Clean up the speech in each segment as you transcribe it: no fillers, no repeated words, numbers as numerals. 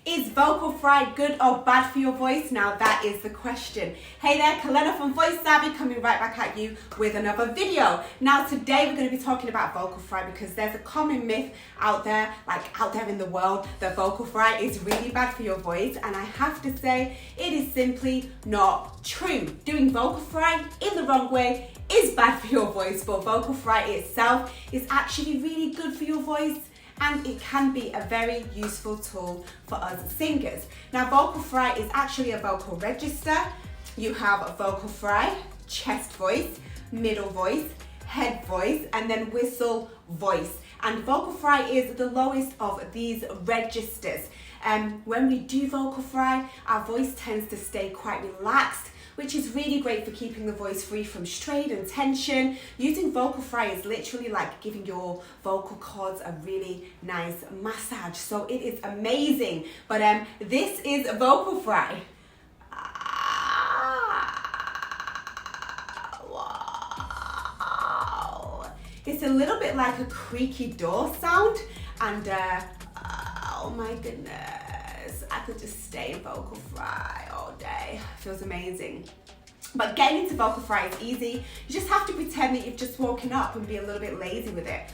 Is vocal fry good or bad for your voice? Now that is the question. Hey there, Kalena from Voice Savvy coming right back at you with another video. Now today we're going to be talking about vocal fry because there's a common myth out there, in the world, that vocal fry is really bad for your voice, and I have to say it is simply not true. Doing vocal fry in the wrong way is bad for your voice, but vocal fry itself is actually really good for your voice. And it can be a very useful tool for us singers. Now, vocal fry is actually a vocal register. You have a vocal fry, chest voice, middle voice, head voice, and then whistle voice. And vocal fry is the lowest of these registers. When we do vocal fry, our voice tends to stay quite relaxed, which is really great for keeping the voice free from strain and tension. Using vocal fry is literally like giving your vocal cords a really nice massage. So it is amazing. But this is vocal fry. Wow. It's a little bit like a creaky door sound, and oh my goodness, I could just stay in vocal fry all day. Feels amazing. But getting into vocal fry is easy. You just have to pretend that you've just woken up and be a little bit lazy with it.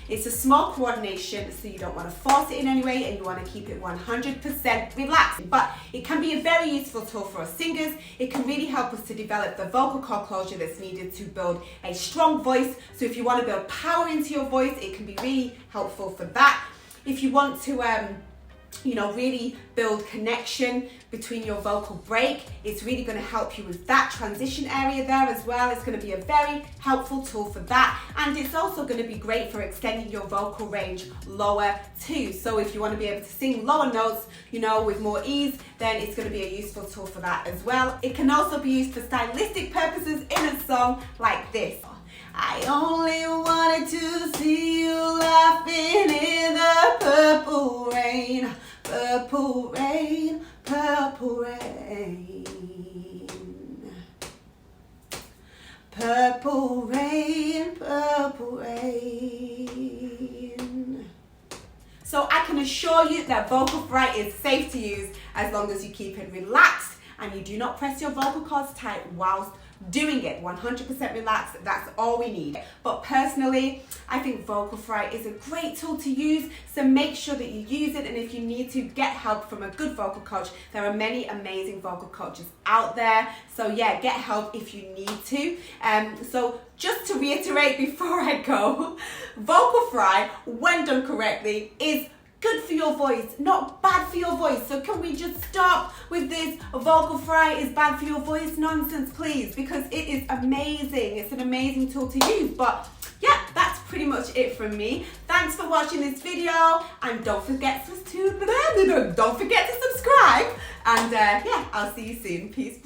It's a small coordination, so you don't want to force it in any way, and you want to keep it 100% relaxed. But it can be a very useful tool for us singers. It can really help us to develop the vocal cord closure that's needed to build a strong voice. So if you want to build power into your voice, it can be really helpful for that. If you want to really build connection between your vocal break, it's really going to help you with that transition area there as well. It's going to be a very helpful tool for that, and it's also going to be great for extending your vocal range lower too. So if you want to be able to sing lower notes, with more ease, then it's going to be a useful tool for that as well. It can also be used for stylistic purposes in a song like this. I only wanted to see you laughing in the purple rain, purple rain, purple rain, purple rain, purple rain. So I can assure you that vocal fry is safe to use as long as you keep it relaxed and you do not press your vocal cords tight whilst doing it. 100% relaxed, that's all we need. But personally, I think vocal fry is a great tool to use, so make sure that you use it, and if you need to, get help from a good vocal coach. There are many amazing vocal coaches out there, so yeah, get help if you need to. So just to reiterate before I go, vocal fry, when done correctly, is good for your voice, not bad for your voice. So can we just stop with this vocal fry is bad for your voice nonsense, please? Because it is amazing. It's an amazing tool to use. But yeah, that's pretty much it from me. Thanks for watching this video, and don't forget to subscribe. And yeah, I'll see you soon. Peace.